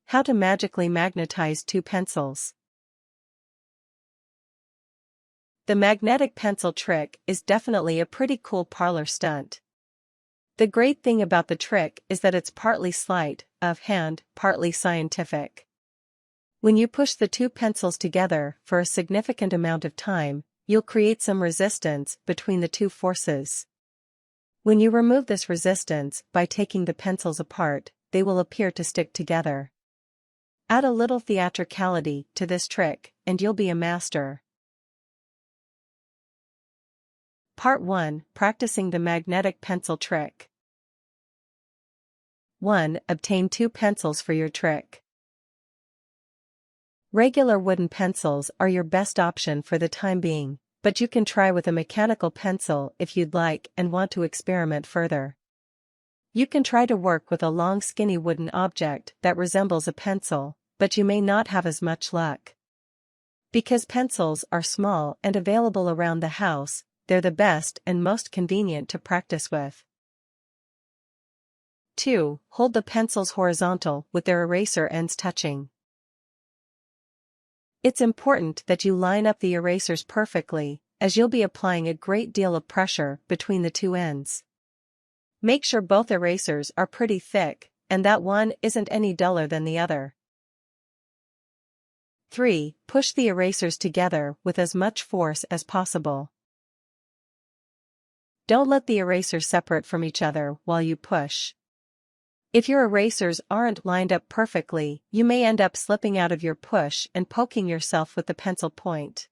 How to magically magnetize two pencils. The magnetic pencil trick is definitely a pretty cool parlor stunt. The great thing about the trick is that it's partly sleight of hand, partly scientific. When you push the two pencils together for a significant amount of time, you'll create some resistance between the two forces. When you remove this resistance by taking the pencils apart, they will appear to stick together. Add a little theatricality to this trick, and you'll be a master. Part 1. Practicing the magnetic pencil trick. 1. Obtain two pencils for your trick. Regular wooden pencils are your best option for the time being, but you can try with a mechanical pencil if you'd like and want to experiment further. You can try to work with a long skinny wooden object that resembles a pencil, but you may not have as much luck. Because pencils are small and available around the house, they're the best and most convenient to practice with. 2. Hold the pencils horizontal with their eraser ends touching. It's important that you line up the erasers perfectly, as you'll be applying a great deal of pressure between the two ends. Make sure both erasers are pretty thick, and that one isn't any duller than the other. 3. Push the erasers together with as much force as possible. Don't let the erasers separate from each other while you push. If your erasers aren't lined up perfectly, you may end up slipping out of your push and poking yourself with the pencil point.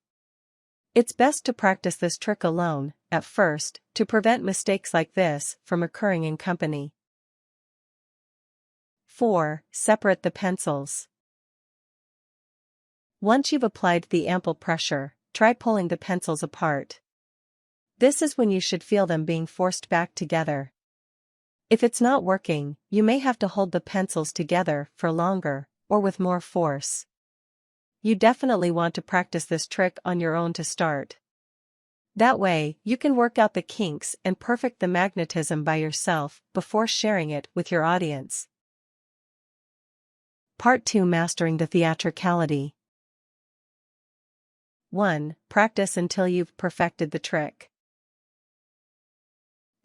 It's best to practice this trick alone, at first, to prevent mistakes like this from occurring in company. 4. Separate the pencils. Once you've applied the ample pressure, try pulling the pencils apart. This is when you should feel them being forced back together. If it's not working, you may have to hold the pencils together for longer, or with more force. You definitely want to practice this trick on your own to start. That way, you can work out the kinks and perfect the magnetism by yourself before sharing it with your audience. Part 2. Mastering the theatricality. 1. Practice until you've perfected the trick.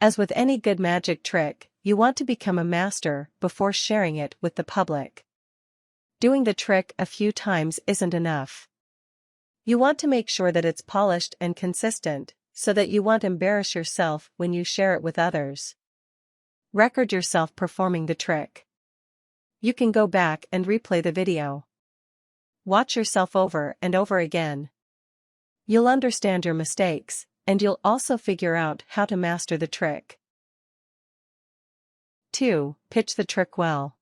As with any good magic trick, you want to become a master before sharing it with the public. Doing the trick a few times isn't enough. You want to make sure that it's polished and consistent, so that you won't embarrass yourself when you share it with others. Record yourself performing the trick. You can go back and replay the video. Watch yourself over and over again. You'll understand your mistakes, and you'll also figure out how to master the trick. 2. Pitch the trick well.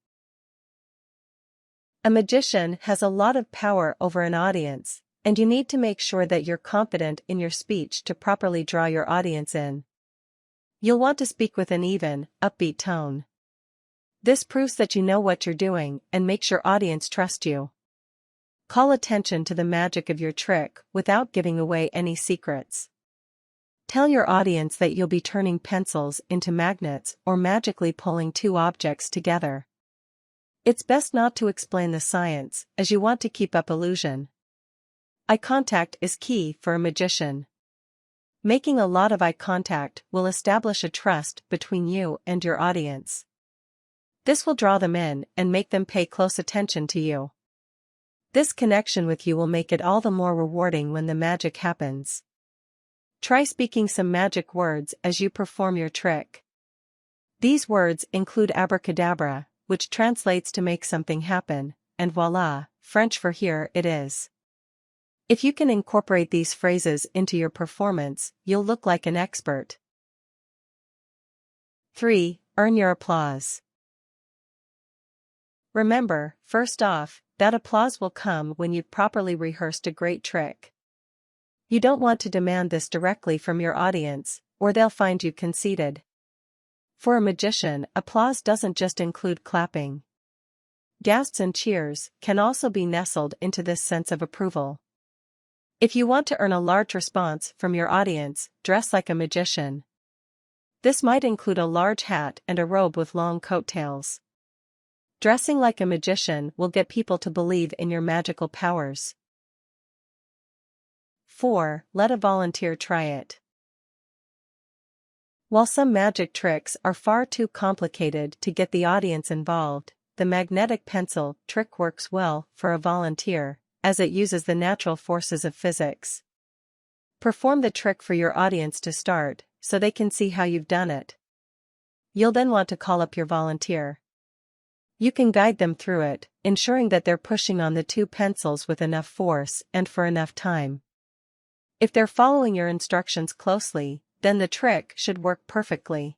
A magician has a lot of power over an audience, and you need to make sure that you're confident in your speech to properly draw your audience in. You'll want to speak with an even, upbeat tone. This proves that you know what you're doing and makes your audience trust you. Call attention to the magic of your trick without giving away any secrets. Tell your audience that you'll be turning pencils into magnets or magically pulling two objects together. It's best not to explain the science, as you want to keep up illusion. Eye contact is key for a magician. Making a lot of eye contact will establish a trust between you and your audience. This will draw them in and make them pay close attention to you. This connection with you will make it all the more rewarding when the magic happens. Try speaking some magic words as you perform your trick. These words include abracadabra, which translates to make something happen, and voila, French for here it is. If you can incorporate these phrases into your performance, you'll look like an expert. 3. Earn your applause. Remember, first off, that applause will come when you've properly rehearsed a great trick. You don't want to demand this directly from your audience, or they'll find you conceited. For a magician, applause doesn't just include clapping. Gasps and cheers can also be nestled into this sense of approval. If you want to earn a large response from your audience, dress like a magician. This might include a large hat and a robe with long coattails. Dressing like a magician will get people to believe in your magical powers. 4. Let a volunteer try it. While some magic tricks are far too complicated to get the audience involved, the magnetic pencil trick works well for a volunteer, as it uses the natural forces of physics. Perform the trick for your audience to start, so they can see how you've done it. You'll then want to call up your volunteer. You can guide them through it, ensuring that they're pushing on the two pencils with enough force and for enough time. If they're following your instructions closely, then the trick should work perfectly.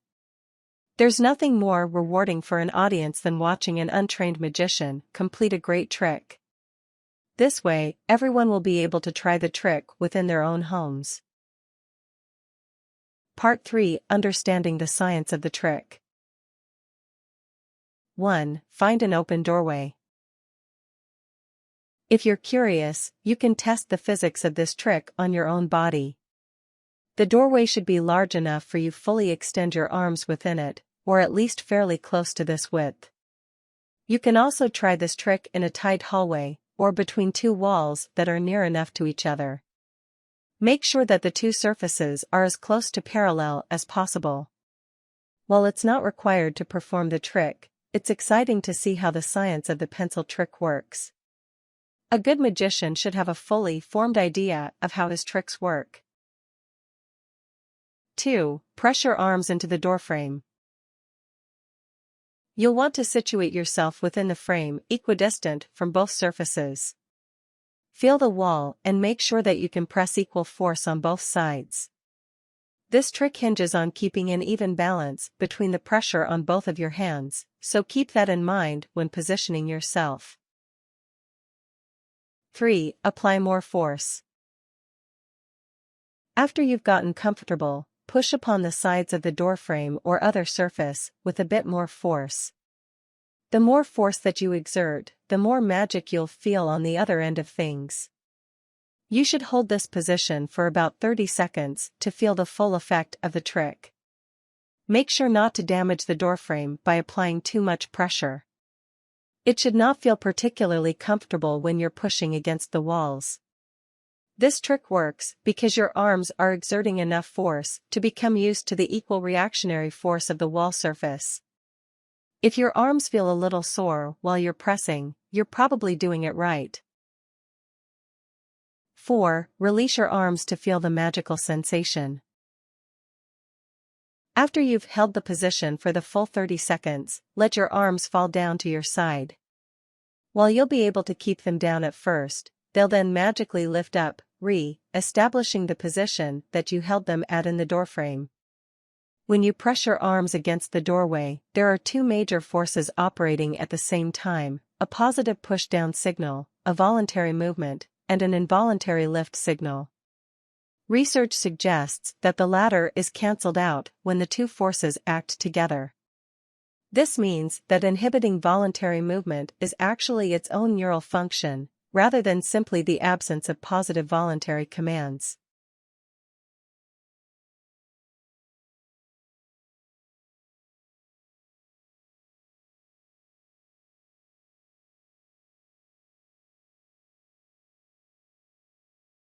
There's nothing more rewarding for an audience than watching an untrained magician complete a great trick. This way, everyone will be able to try the trick within their own homes. Part 3: Understanding the science of the trick. 1. Find an open doorway. If you're curious, you can test the physics of this trick on your own body. The doorway should be large enough for you to fully extend your arms within it, or at least fairly close to this width. You can also try this trick in a tight hallway, or between two walls that are near enough to each other. Make sure that the two surfaces are as close to parallel as possible. While it's not required to perform the trick, it's exciting to see how the science of the pencil trick works. A good magician should have a fully formed idea of how his tricks work. 2. Press your arms into the doorframe. You'll want to situate yourself within the frame, equidistant from both surfaces. Feel the wall and make sure that you can press equal force on both sides. This trick hinges on keeping an even balance between the pressure on both of your hands, so keep that in mind when positioning yourself. 3. Apply more force. After you've gotten comfortable, push upon the sides of the doorframe or other surface with a bit more force. The more force that you exert, the more magic you'll feel on the other end of things. You should hold this position for about 30 seconds to feel the full effect of the trick. Make sure not to damage the doorframe by applying too much pressure. It should not feel particularly comfortable when you're pushing against the walls. This trick works because your arms are exerting enough force to become used to the equal reactionary force of the wall surface. If your arms feel a little sore while you're pressing, you're probably doing it right. 4. Release your arms to feel the magical sensation. After you've held the position for the full 30 seconds, let your arms fall down to your side. While you'll be able to keep them down at first, they'll then magically lift up, establishing the position that you held them at in the doorframe. When you press your arms against the doorway, there are two major forces operating at the same time: a positive push-down signal, a voluntary movement, and an involuntary lift signal. Research suggests that the latter is cancelled out when the two forces act together. This means that inhibiting voluntary movement is actually its own neural function, rather than simply the absence of positive voluntary commands.